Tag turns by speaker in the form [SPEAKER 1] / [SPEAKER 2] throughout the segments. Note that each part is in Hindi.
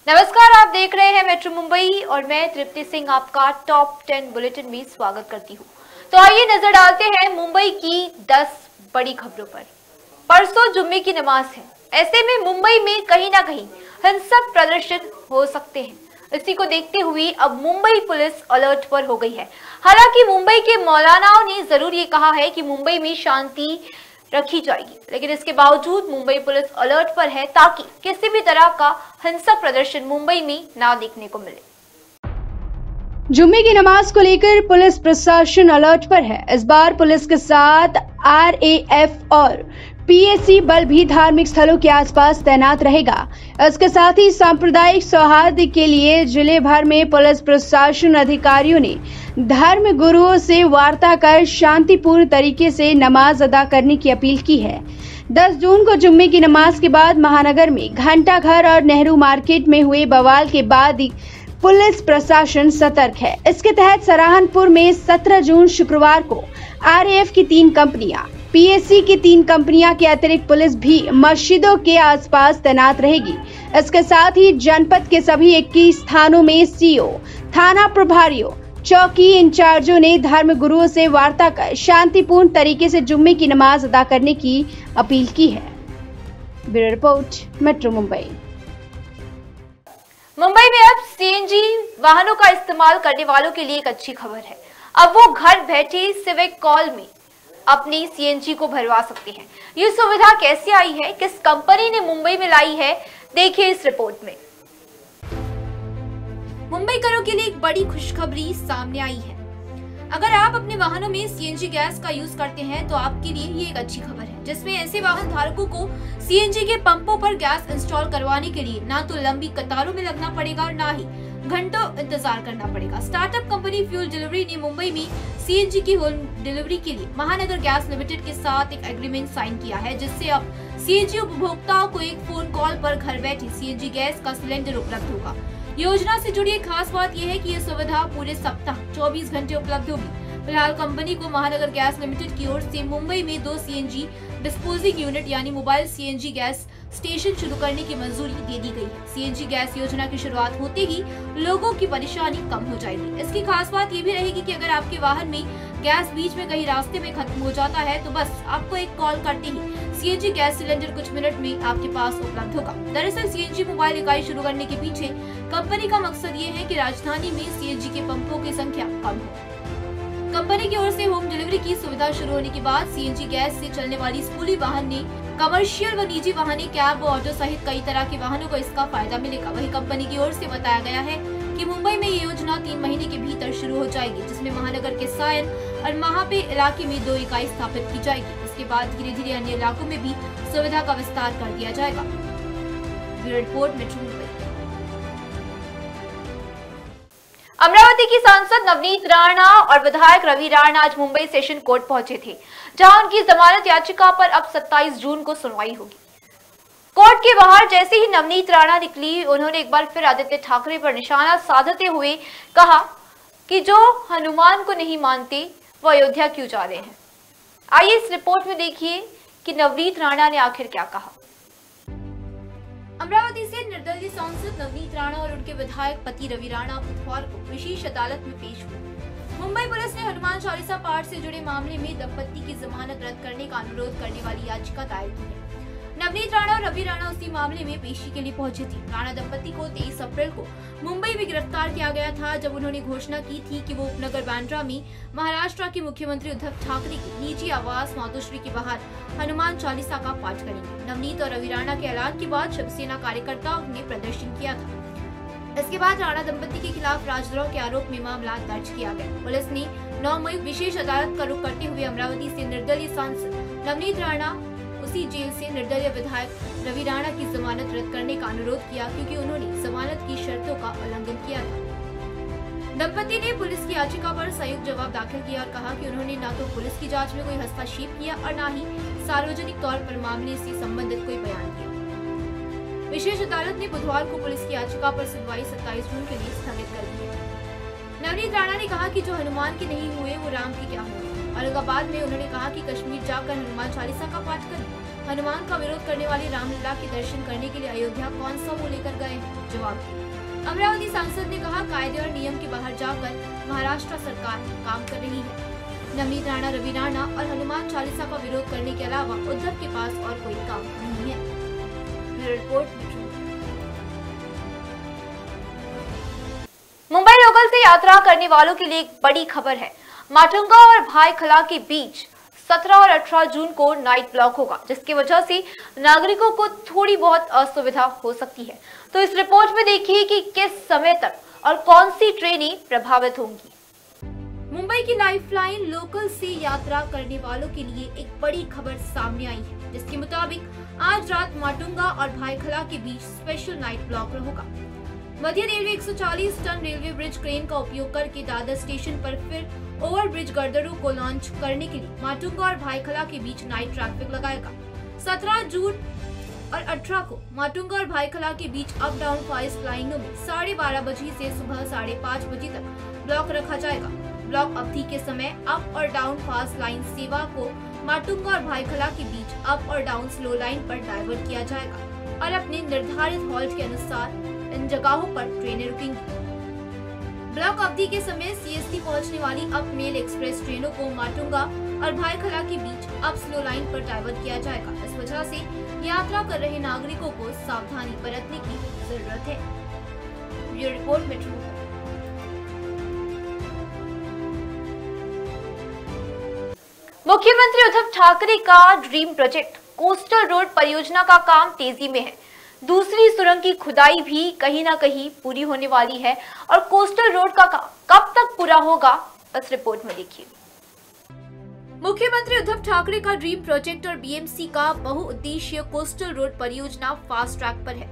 [SPEAKER 1] नमस्कार, आप देख रहे हैं मेट्रो मुंबई और मैं तृप्ति सिंह आपका टॉप 10 बुलेटिन में स्वागत करती हूं। तो आइए नजर डालते हैं मुंबई की 10 बड़ी खबरों पर। परसों जुम्मे की नमाज है, ऐसे में मुंबई में कहीं ना कहीं हिंसक प्रदर्शन हो सकते हैं। इसी को देखते हुए अब मुंबई पुलिस अलर्ट पर हो गई है। हालांकि मुंबई के मौलानाओं ने जरूर ये कहा है कि मुंबई में शांति रखी जाएगी, लेकिन इसके बावजूद मुंबई पुलिस अलर्ट पर है ताकि किसी भी तरह का हिंसक प्रदर्शन मुंबई में ना देखने को मिले।
[SPEAKER 2] जुम्मे की नमाज को लेकर पुलिस प्रशासन अलर्ट पर है। इस बार पुलिस के साथ RAF और PAC बल भी धार्मिक स्थलों के आसपास तैनात रहेगा। इसके साथ ही सांप्रदायिक सौहार्द के लिए जिले भर में पुलिस प्रशासन अधिकारियों ने धर्म गुरुओं से वार्ता कर शांतिपूर्ण तरीके से नमाज अदा करने की अपील की है। 10 जून को जुम्मे की नमाज के बाद महानगर में घंटा घर और नेहरू मार्केट में हुए बवाल के बाद पुलिस प्रशासन सतर्क है। इसके तहत सराहनपुर में 17 जून शुक्रवार को RAF की 3 कंपनियां, PAC की 3 कंपनियां के अतिरिक्त पुलिस भी मस्जिदों के आसपास तैनात रहेगी। इसके साथ ही जनपद के सभी 21 थानों में CO, थाना प्रभारियों, चौकी इंचार्जों ने धर्म गुरुओं से वार्ता कर शांतिपूर्ण तरीके से जुम्मे की नमाज अदा करने की अपील की है। Bureau report, metro Mumbai.
[SPEAKER 1] Mumbai में अब CNG वाहनों का इस्तेमाल करने वालों के लिए एक अच्छी खबर है। अब वो घर बैठे सिविक कॉल में अपनी CNG को भरवा सकते हैं। ये सुविधा कैसे आई है, किस कंपनी ने मुंबई में लाई है, देखिए इस रिपोर्ट में। मुंबई करों के लिए एक बड़ी खुशखबरी सामने आई है। अगर आप अपने वाहनों में CNG गैस का यूज करते हैं तो आपके लिए ये एक अच्छी खबर है, जिसमें ऐसे वाहन धारकों को CNG के पंपों पर गैस इंस्टॉल करवाने के लिए ना तो लंबी कतारों में लगना पड़ेगा और ना ही घंटों इंतजार करना पड़ेगा। स्टार्टअप कंपनी फ्यूल डिलीवरी ने मुंबई में CNG की होम डिलीवरी के लिए महानगर गैस लिमिटेड के साथ एक एग्रीमेंट साइन किया है, जिससे अब CNG उपभोक्ताओं को एक फोन कॉल पर घर बैठे CNG गैस का सिलेंडर उपलब्ध होगा। योजना से जुड़ी एक खास बात यह है कि यह सुविधा पूरे सप्ताह 24 घंटे उपलब्ध होगी। फिलहाल कंपनी को महानगर गैस लिमिटेड की ओर से मुंबई में 2 CNG डिस्पोजिंग यूनिट यानी मोबाइल CNG गैस स्टेशन शुरू करने की मंजूरी दे दी गई है। CNG गैस योजना की शुरुआत होते ही लोगों की परेशानी कम हो जाएगी। इसकी खास बात ये भी रहेगी कि अगर आपके वाहन में गैस बीच में कहीं रास्ते में खत्म हो जाता है तो बस आपको एक कॉल करते ही CNG गैस सिलेंडर कुछ मिनट में आपके पास उपलब्ध होगा। दरअसल CNG मोबाइल इकाई शुरू करने के पीछे कंपनी का मकसद ये है कि राजधानी में CNG के पंपों की संख्या कम हो। कंपनी की ओर से होम डिलीवरी की सुविधा शुरू होने के बाद CNG गैस से चलने वाली स्कूली वाहन ने कमर्शियल व निजी वाहन, कैब व ऑटो सहित कई तरह के वाहनों को इसका फायदा मिलेगा। वहीं कंपनी की ओर से बताया गया है कि मुंबई में ये योजना 3 महीने के भीतर शुरू हो जाएगी, जिसमें महानगर के सायन और महापे इलाके में 2 इकाई स्थापित की जाएगी। इसके बाद धीरे धीरे अन्य इलाकों में भी सुविधा का विस्तार कर दिया जाएगा। Bureau report, metro Mumbai. Amravati की सांसद नवनीत राणा और विधायक रवि राणा आज मुंबई सेशन कोर्ट पहुंचे थे, जहां उनकी जमानत याचिका पर अब 27 जून को सुनवाई होगी। कोर्ट के बाहर जैसे ही नवनीत राणा निकली, उन्होंने एक बार फिर आदित्य ठाकरे पर निशाना साधते हुए कहा कि जो हनुमान को नहीं मानते वो अयोध्या क्यों जा रहे हैं। आइए इस रिपोर्ट में देखिए कि नवनीत राणा ने आखिर क्या कहा। अमरावती से निर्दलीय सांसद नवनीत राणा और उनके विधायक पति रवि राणा बुधवार को विशेष अदालत में पेश हुए। मुंबई पुलिस ने हनुमान चालीसा पाठ से जुड़े मामले में दंपति की जमानत रद्द करने का अनुरोध करने वाली याचिका दायर की है। नवनीत राणा और रवि राणा उसी मामले में पेशी के लिए पहुंचे थे। राणा दंपति को 23 अप्रैल को मुंबई में गिरफ्तार किया गया था, जब उन्होंने घोषणा की थी कि वो उपनगर बांद्रा में महाराष्ट्र के मुख्यमंत्री उद्धव ठाकरे की निजी आवास मातोश्री के बाहर हनुमान चालीसा का पाठ करेंगे। नवनीत और रवि राणा के ऐलान के बाद शिवसेना कार्यकर्ताओं ने प्रदर्शन किया था। इसके बाद राणा दंपति के खिलाफ राजद्रोह के आरोप में मामला दर्ज किया गया। पुलिस ने 9 मई विशेष अदालत का रुख करते हुए अमरावती से निर्दलीय सांसद नवनीत राणा उसी जेल से निर्दलीय विधायक रवि राणा की जमानत रद्द करने का अनुरोध किया, क्योंकि उन्होंने जमानत की शर्तों का उल्लंघन किया था। दंपति ने पुलिस की याचिका पर संयुक्त जवाब दाखिल किया और कहा कि उन्होंने न तो पुलिस की जांच में कोई हस्तक्षेप किया और न ही सार्वजनिक तौर पर मामले से संबंधित कोई बयान दिया। विशेष अदालत ने बुधवार को पुलिस की याचिका पर सुनवाई 27 जून के लिए स्थगित कर दी है। नवनीत राणा ने कहा कि जो हनुमान के नहीं हुए वो राम के क्या हुए। औरंगाबाद में उन्होंने कहा कि कश्मीर जाकर हनुमान चालीसा का पाठ करें। हनुमान का विरोध करने वाले रामलला के दर्शन करने के लिए अयोध्या कौन सा मुंह लेकर गए हैं? जवाब दिया। अमरावती सांसद ने कहा, कायदे और नियम के बाहर जाकर महाराष्ट्र सरकार काम कर रही है। नवनीत राणा, रवि राणा और हनुमान चालीसा का विरोध करने के अलावा उद्धव के पास और कोई काम नहीं है। रिपोर्ट। मुंबई लोकल से यात्रा करने वालों के लिए एक बड़ी खबर है। माटुंगा और भायखला के बीच 17 और 18 जून को नाइट ब्लॉक होगा, जिसकी वजह से नागरिकों को थोड़ी बहुत असुविधा हो सकती है। तो इस रिपोर्ट में देखिए कि किस समय तक और कौन सी ट्रेनें प्रभावित होंगी। मुंबई की लाइफलाइन लोकल से यात्रा करने वालों के लिए एक बड़ी खबर सामने आई है, जिसके मुताबिक आज रात माटुंगा और भायखला के बीच स्पेशल नाइट ब्लॉक होगा। मध्य railway 140 ton railway bridge crane का उपयोग करके दादर स्टेशन पर फिर ओवर ब्रिज गर्दरों को लॉन्च करने के लिए माटुंगा और भायखला के बीच नाइट ट्रैफिक लगाएगा। 17 जून और 18 को माटुंगा और भायखला के बीच अप डाउन फास्ट लाइनों में 12:30 बजे से सुबह 5:30 बजे तक ब्लॉक रखा जाएगा। ब्लॉक अवधि के समय अप और डाउन फास्ट लाइन सेवा को माटुंगा और भायखला के बीच अप और डाउन स्लो लाइन पर डाइवर्ट किया जाएगा और अपने निर्धारित हॉल्ट के अनुसार इन जगहों पर ट्रेनें रुकेंगी। ब्लॉक अवधि के समय सीएसटी पहुंचने वाली अप मेल एक्सप्रेस ट्रेनों को माटुंगा और भायखला के बीच अप स्लो लाइन पर डाइवर्ट किया जाएगा। इस वजह से यात्रा कर रहे नागरिकों को सावधानी बरतने की जरूरत है। ये रिपोर्ट मेट्रो। मुख्यमंत्री उद्धव ठाकरे का ड्रीम प्रोजेक्ट कोस्टल रोड परियोजना का काम तेजी में है। दूसरी सुरंग की खुदाई भी कहीं ना कहीं पूरी होने वाली है और कोस्टल रोड का काम कब तक पूरा होगा, बस रिपोर्ट में देखिए। मुख्यमंत्री उद्धव ठाकरे का ड्रीम प्रोजेक्ट और बीएमसी का बहुउद्देशीय कोस्टल रोड परियोजना फास्ट ट्रैक पर है।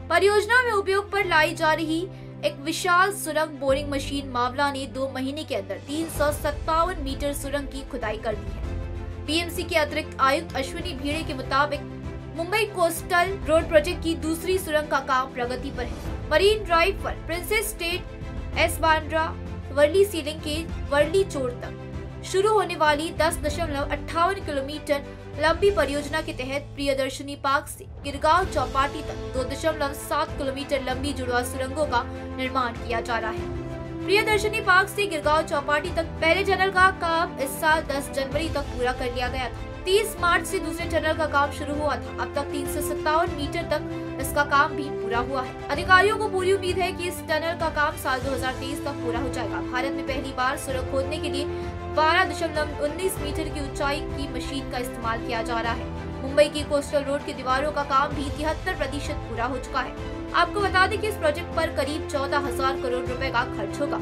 [SPEAKER 1] परियोजना में उपयोग पर लाई जा रही एक विशाल सुरंग बोरिंग मशीन मावला ने 2 महीने के अंदर 357 मीटर सुरंग की खुदाई कर दी है। बीएमसी के अतिरिक्त आयुक्त अश्विनी भिड़े के मुताबिक मुंबई कोस्टल रोड प्रोजेक्ट की दूसरी सुरंग का काम प्रगति पर है। मरीन ड्राइव पर प्रिंसेस स्टेट एस बांद्रा वर्ली सीलिंग के वर्ली चोर तक शुरू होने वाली 10.58 किलोमीटर लंबी परियोजना के तहत प्रियदर्शनी पार्क से गिरगांव चौपाटी तक 2.7 किलोमीटर लंबी जुड़वा सुरंगों का निर्माण किया जा रहा है। प्रियदर्शनी पार्क से गिरगांव चौपाटी तक पहले टनल का काम इस साल 10 जनवरी तक पूरा कर लिया गया था। 30 मार्च से दूसरे टनल का काम शुरू हुआ था। अब तक 357 मीटर तक इसका काम भी पूरा हुआ है। अधिकारियों को पूरी उम्मीद है कि इस टनल का काम साल 2023 तक पूरा हो जाएगा। भारत में पहली बार सुरंग खोदने के लिए 12.19 मीटर की ऊंचाई की मशीन का इस्तेमाल किया जा रहा है। मुंबई की कोस्टल रोड की दीवारों का काम भी 73% पूरा हो चुका है। आपको बता दें कि इस प्रोजेक्ट पर करीब 14,000 करोड़ रुपए का खर्च होगा।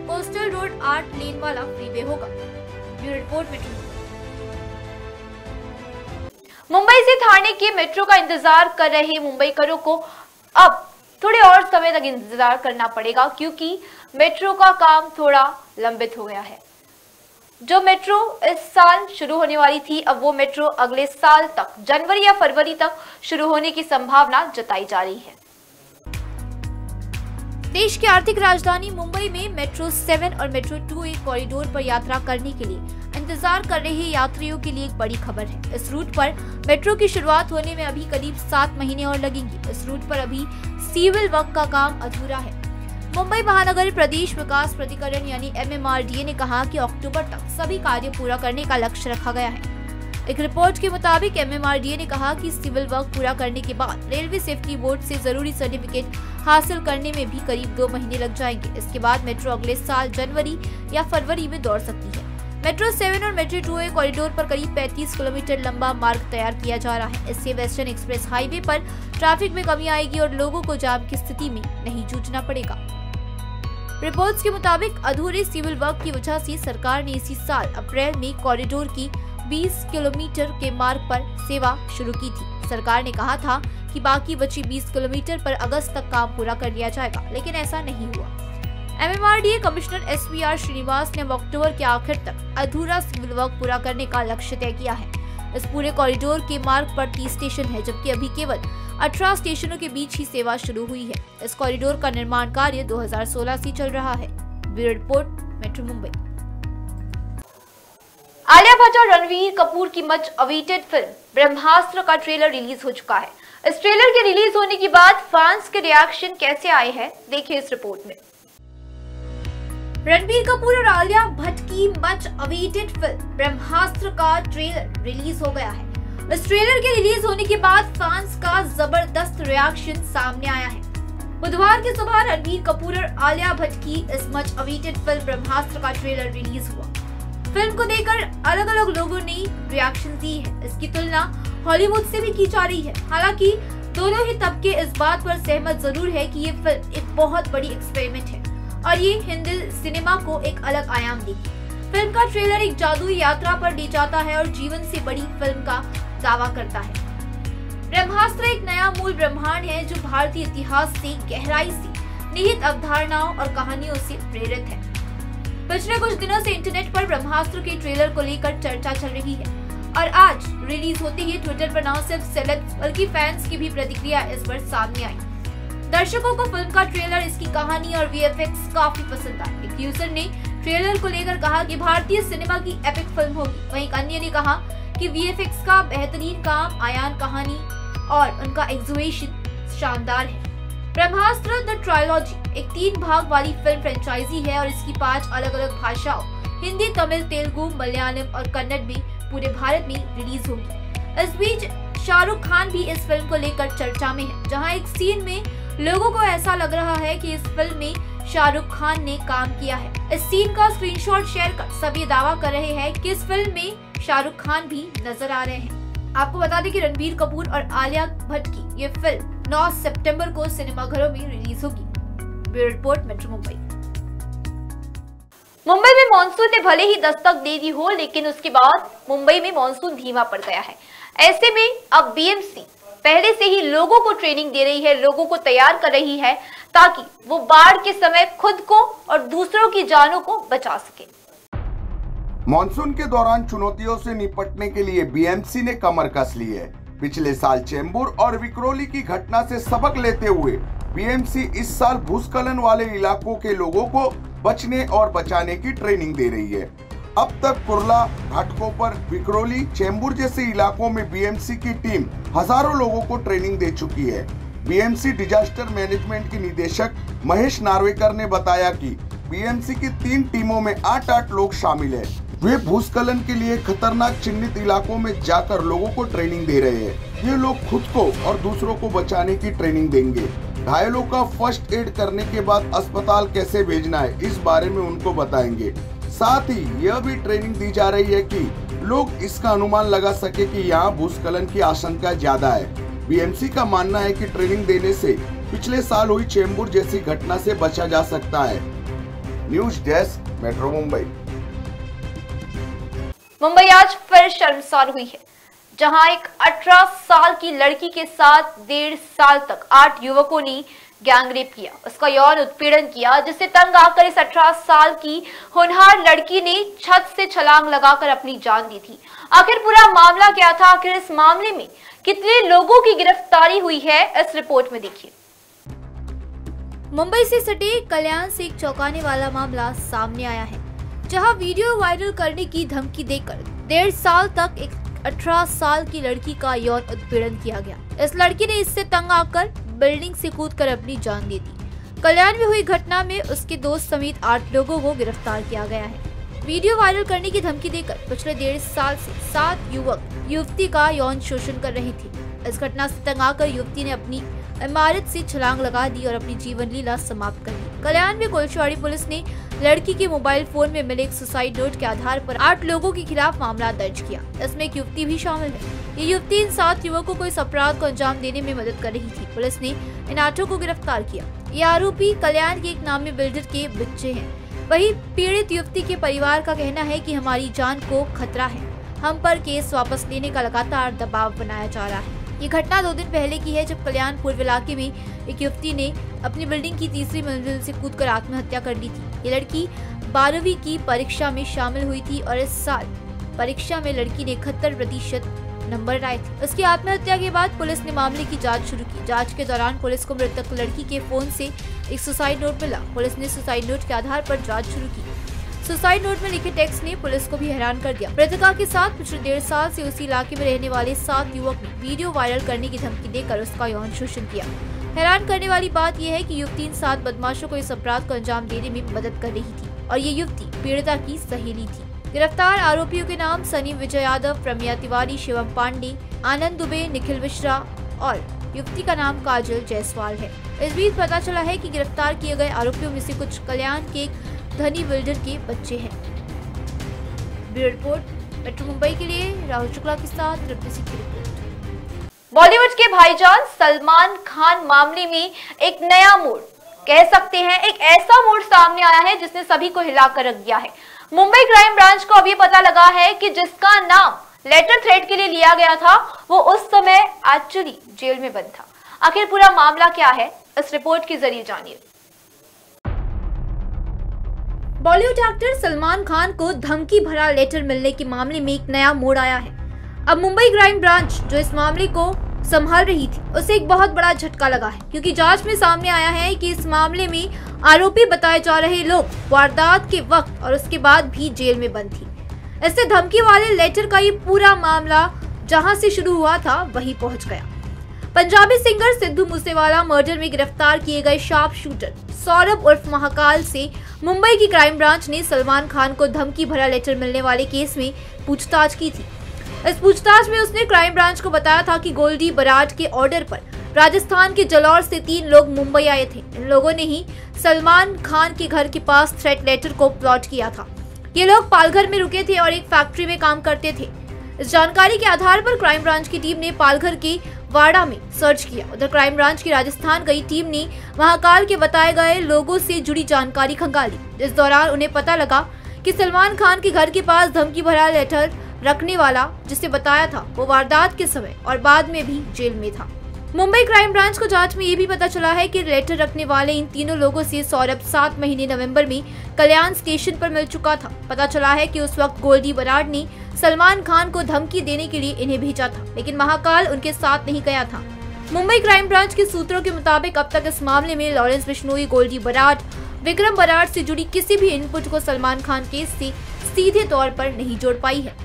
[SPEAKER 1] कोस्टल रोड 8 लेन वाला फ्रीवे होगा। Bureau report metro. मुंबई से थाने के मेट्रो का इंतजार कर रहे मुंबईकरों को अब थोड़े और समय तक इंतजार करना पड़ेगा, क्योंकि मेट्रो का काम थोड़ा लंबित हो गया है। जो मेट्रो इस साल शुरू होने वाली थी, अब वो मेट्रो अगले साल तक जनवरी या फरवरी तक शुरू होने की संभावना जताई जा रही है। देश की आर्थिक राजधानी मुंबई में मेट्रो 7 और मेट्रो 2A कॉरिडोर पर यात्रा करने के लिए इंतजार कर रहे यात्रियों के लिए एक बड़ी खबर है। इस रूट पर मेट्रो की शुरुआत होने में अभी करीब 7 महीने और लगेंगे। इस रूट पर अभी सिविल वर्क का काम अधूरा है। मुंबई महानगर प्रदेश विकास प्राधिकरण यानी MMRDA ने कहा कि अक्टूबर तक सभी कार्य पूरा करने का लक्ष्य रखा गया है। एक रिपोर्ट के मुताबिक MMRDA ने कहा कि सिविल वर्क पूरा करने के बाद रेलवे सेफ्टी बोर्ड से जरूरी सर्टिफिकेट हासिल करने में भी करीब 2 महीने लग जाएंगे। इसके बाद मेट्रो अगले साल जनवरी या फरवरी में दौड़ सकती है। मेट्रो 7 और मेट्रो 2A कॉरिडोर पर करीब 35 किलोमीटर लंबा मार्ग तैयार किया जा रहा है। इससे वेस्टर्न एक्सप्रेस हाईवे पर ट्रैफिक में कमी आएगी और लोगों को जाम की स्थिति में नहीं जूझना पड़ेगा। रिपोर्ट्स के मुताबिक अधूरे सिविल वर्क की वजह से सरकार ने इसी साल अप्रैल में कॉरिडोर की 20 किलोमीटर के मार्ग पर सेवा शुरू की थी। सरकार ने कहा था कि बाकी बची 20 किलोमीटर पर अगस्त तक काम पूरा कर लिया जाएगा, लेकिन ऐसा नहीं हुआ। MMRDA कमिश्नर SVR श्रीनिवास ने अब अक्टूबर के आखिर तक अधूरा सिविल वर्क पूरा करने का लक्ष्य तय किया है। इस पूरे कॉरिडोर के मार्ग पर 30 स्टेशन है, जबकि अभी केवल 18 स्टेशनों के बीच ही सेवा शुरू हुई है। इस कॉरिडोर का निर्माण कार्य 2016 से चल रहा है। Bureau report, metro Mumbai. Alia Bhatt और रणवीर कपूर की मच अवेटेड फिल्म ब्रह्मास्त्र का ट्रेलर रिलीज हो चुका है। इस ट्रेलर के रिलीज होने के बाद फैंस के रिएक्शन कैसे आए हैं, देखिए इस रिपोर्ट में। रणबीर कपूर और आलिया भट्ट की मच अवेटेड फिल्म ब्रह्मास्त्र का ट्रेलर रिलीज हो गया है। इस ट्रेलर के रिलीज होने के बाद फैंस का जबरदस्त रिएक्शन सामने आया है। बुधवार की सुबह रणबीर कपूर और आलिया भट्ट की इस मच अवेटेड फिल्म ब्रह्मास्त्र का ट्रेलर रिलीज हुआ। फिल्म को देखकर अलग अलग लोगों ने रिएक्शन दी है। इसकी तुलना हॉलीवुड से भी की जा रही है। हालांकि दोनों ही तबके इस बात पर सहमत जरूर है कि ये फिल्म एक बहुत बड़ी एक्सपेरिमेंट है और ये हिंदी सिनेमा को एक अलग आयाम देगी। फिल्म का ट्रेलर एक जादुई यात्रा पर ले जाता है और जीवन से बड़ी फिल्म का दावा करता है। ब्रह्मास्त्र एक नया मूल ब्रह्मांड है जो भारतीय इतिहास से गहराई से निहित अवधारणाओं और कहानियों से प्रेरित है। पिछले कुछ दिनों से इंटरनेट पर ब्रह्मास्त्र के ट्रेलर को लेकर चर्चा चल रही है और आज रिलीज होते ही ट्विटर पर न सिर्फ सेलेब्स बल्कि फैंस की भी प्रतिक्रिया इस पर सामने आई। दर्शकों को फिल्म का ट्रेलर, इसकी कहानी और वीएफएक्स काफी पसंद आए। एक यूजर ने ट्रेलर को लेकर कहा कि भारतीय सिनेमा की एपिक फिल्म होगी। वहीं एक अन्य ने कहा कि वीएफएक्स का बेहतरीन काम, आयान कहानी और उनका एग्जीक्यूशन शानदार है। ब्रह्मास्त्र द ट्रायलॉजी एक 3 भाग वाली फिल्म फ्रेंचाइजी है और इसकी 5 अलग अलग भाषाओं हिंदी, तमिल, तेलुगु, मलयालम और कन्नड़ में पूरे भारत में रिलीज होगी। इस बीच शाहरुख खान भी इस फिल्म को लेकर चर्चा में है, जहां एक सीन में लोगों को ऐसा लग रहा है कि इस फिल्म में शाहरुख खान ने काम किया है। इस सीन का स्क्रीनशॉट शेयर कर सभी दावा कर रहे हैं कि इस फिल्म में शाहरुख खान भी नजर आ रहे हैं। आपको बता दें कि रणबीर कपूर और आलिया भट्ट की ये फिल्म 9 सितंबर को सिनेमाघरों में रिलीज होगी। Bureau report, metro Mumbai. Mumbai में मॉनसून ने भले ही दस्तक दे दी हो, लेकिन उसके बाद मुंबई में मॉनसून धीमा पड़ गया है। ऐसे में अब बीएमसी पहले से ही लोगों को ट्रेनिंग दे रही है, लोगों को तैयार कर रही है ताकि वो बाढ़ के समय खुद को और दूसरों की जानों को बचा सके।
[SPEAKER 3] मॉनसून के दौरान चुनौतियों से निपटने के लिए बीएमसी ने कमर कस ली है। पिछले साल चेंबूर और विक्रोली की घटना से सबक लेते हुए बीएमसी इस साल भूस्खलन वाले इलाकों के लोगों को बचने और बचाने की ट्रेनिंग दे रही है। अब तक कुर्ला घाटों पर, विक्रोली, चेंबूर जैसे इलाकों में बीएमसी की टीम हजारों लोगों को ट्रेनिंग दे चुकी है। बीएमसी डिजास्टर मैनेजमेंट की निदेशक महेश नार्वेकर ने बताया कि बीएमसी की 3 टीमों में 8-8 लोग शामिल हैं। वे भूस्खलन के लिए खतरनाक चिन्हित इलाकों में जाकर लोगों को ट्रेनिंग दे रहे हैं। ये लोग खुद को और दूसरों को बचाने की ट्रेनिंग देंगे। घायलों का फर्स्ट एड करने के बाद अस्पताल कैसे भेजना है, इस बारे में उनको बताएंगे। साथ ही यह भी ट्रेनिंग दी जा रही है कि लोग इसका अनुमान लगा सके कि यहाँ भूस्खलन की आशंका ज्यादा है। बीएमसी का मानना है कि ट्रेनिंग देने से पिछले साल हुई चेंबूर जैसी घटना से बचा जा सकता है। News desk, metro Mumbai.
[SPEAKER 1] Mumbai आज फिर शर्मसार हुई है, जहां एक 18 साल की लड़की के साथ 1.5 साल तक 8 युवकों ने गैंगरेप किया, उसका यौन उत्पीड़न किया, जिससे तंग आकर इस 18 साल की होनहार लड़की ने छत से छलांग लगाकर अपनी जान दी थी। आखिर पूरा मामला क्या था? आखिर इस मामले में कितने लोगों की गिरफ्तारी हुई है, इस रिपोर्ट में देखिए। मुंबई से सटे कल्याण से एक चौंकाने वाला मामला सामने आया है, जहां वीडियो वायरल करने की धमकी देकर 1.5 साल तक एक 18 साल की लड़की का यौन उत्पीड़न किया गया। इस लड़की ने इससे तंग आकर बिल्डिंग से कूदकर अपनी जान दे दी। कल्याण में हुई घटना में उसके दोस्त समेत 8 लोगों को गिरफ्तार किया गया है। वीडियो वायरल करने की धमकी देकर पिछले 1.5 साल से 7 युवक युवती का यौन शोषण कर रहे थे। इस घटना से तंग आकर युवती ने अपनी इमारत से छलांग लगा दी और अपनी जीवन लीला समाप्त कर दी। कल्याण में कोतवाली पुलिस ने लड़की के मोबाइल फोन में मिले एक सुसाइड नोट के आधार पर 8 लोगों के खिलाफ मामला दर्ज किया। इसमें एक युवती भी शामिल है। ये युवती इन 7 युवकों को इस अपराध को अंजाम देने में मदद कर रही थी। पुलिस ने इन 8 को गिरफ्तार किया। ये आरोपी कल्याण के एक नामी बिल्डर के बच्चे हैं। वही पीड़ित युवती के परिवार का कहना है कि हमारी जान को खतरा है, हम पर केस वापस लेने का लगातार दबाव बनाया जा रहा है। ये घटना 2 दिन पहले की है, जब कल्याण पूर्व इलाके में एक युवती ने अपनी बिल्डिंग की 3री मंजिल से कूदकर आत्महत्या कर ली थी। ये लड़की 12वीं की परीक्षा में शामिल हुई थी और इस साल परीक्षा में लड़की ने 71% नंबर लाए थे। उसकी आत्महत्या के बाद पुलिस ने मामले की जांच शुरू की। जांच के दौरान पुलिस को मृतक लड़की के फोन से एक सुसाइड नोट मिला। पुलिस ने सुसाइड नोट के आधार पर जांच शुरू की। सुसाइड नोट में लिखे टेक्स्ट ने पुलिस को भी हैरान कर दिया। मृतका के साथ पिछले 1.5 साल से उसी इलाके में रहने वाले 7 युवक ने वीडियो वायरल करने की धमकी देकर उसका यौन शोषण किया। हैरान करने वाली बात यह है कि युवती इन 7 बदमाशों को इस अपराध को अंजाम देने में मदद कर रही थी और ये युवती पीड़िता की सहेली थी। गिरफ्तार आरोपियों के नाम सनी विजय यादव, प्रमिया तिवारी, शिवम पांडे, आनंद दुबे, निखिल मिश्रा और युवती का नाम काजल जायसवाल है। इस बीच पता चला है कि गिरफ्तार किए गए आरोपियों में से कुछ कल्याण के एक धनी बिल्डर के बच्चे हैं। ब्यूरो रिपोर्ट, मेट्रो मुंबई के लिए राहुल शुक्ला के साथ तृप्ति सिंह की रिपोर्ट। बॉलीवुड के भाईजान सलमान खान मामले में एक नया मोड़, कह सकते हैं एक ऐसा मोड़ सामने आया है जिसने सभी को हिलाकर रख दिया है। मुंबई क्राइम ब्रांच को अब ये पता लगा है कि जिसका नाम लेटर थ्रेड के लिए लिया गया था वो उस समय एक्चुअली जेल में बंद था। आखिर पूरा मामला क्या है, इस रिपोर्ट के जरिए जानिए। बॉलीवुड एक्टर सलमान खान को धमकी भरा लेटर मिलने के मामले में एक नया मोड़ आया है। अब मुंबई क्राइम ब्रांच जो इस मामले को संभाल रही थी उसे एक बहुत बड़ा झटका लगा है, क्योंकि जांच में सामने आया है कि इस मामले में आरोपी बताए जा रहे लोग वारदात के वक्त और उसके बाद भी जेल में बंद थी। इससे धमकी वाले लेटर का ये पूरा मामला जहां से शुरू हुआ था वहीं पहुंच गया। पंजाबी सिंगर सिद्धू मूसेवाला मर्डर में गिरफ्तार किए गए शार्प शूटर सौरभ उर्फ महाकाल से मुंबई की क्राइम ब्रांच ने सलमान खान को धमकी भरा लेटर मिलने वाले केस में पूछताछ की थी। इस पूछताछ में उसने क्राइम ब्रांच को बताया था कि गोल्डी बराड के ऑर्डर पर राजस्थान के जलौर से 3 लोग मुंबई आए थे। इन लोगों ने ही सलमान खान के घर के पास थ्रेट लेटर को प्लॉट किया था। ये लोग पालघर में रुके थे और एक फैक्ट्री में काम करते थे। इस जानकारी के आधार पर क्राइम ब्रांच की टीम ने पालघर के वाड़ा में सर्च किया। उधर क्राइम ब्रांच की राजस्थान गई टीम ने महाकाल के बताए गए लोगों से जुड़ी जानकारी खंगाली। इस दौरान उन्हें पता लगा कि सलमान खान के घर के पास धमकी भरा लेटर रखने वाला जिसे बताया था वो वारदात के समय और बाद में भी जेल में था। मुंबई क्राइम ब्रांच को जांच में ये भी पता चला है कि लेटर रखने वाले इन तीनों लोगों से सौरभ 7 महीने नवंबर में कल्याण स्टेशन पर मिल चुका था। पता चला है कि उस वक्त गोल्डी बराड ने सलमान खान को धमकी देने के लिए इन्हें भेजा था, लेकिन महाकाल उनके साथ नहीं गया था। मुंबई क्राइम ब्रांच के सूत्रों के मुताबिक अब तक इस मामले में लॉरेंस बिश्नोई, गोल्डी बराड, विक्रम बराड से जुड़ी किसी भी इनपुट को सलमान खान केस से सीधे तौर पर नहीं जोड़ पाई है।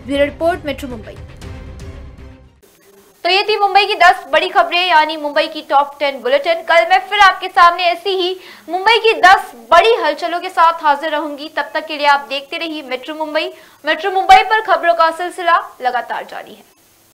[SPEAKER 1] Bureau report, metro Mumbai. तो ये थी मुंबई की 10 बड़ी खबरें, यानी मुंबई की टॉप 10 बुलेटिन। कल मैं फिर आपके सामने ऐसी ही मुंबई की 10 बड़ी हलचलों के साथ हाजिर रहूंगी। तब तक के लिए आप देखते रहिए मेट्रो मुंबई। मेट्रो मुंबई पर खबरों का सिलसिला लगातार जारी है।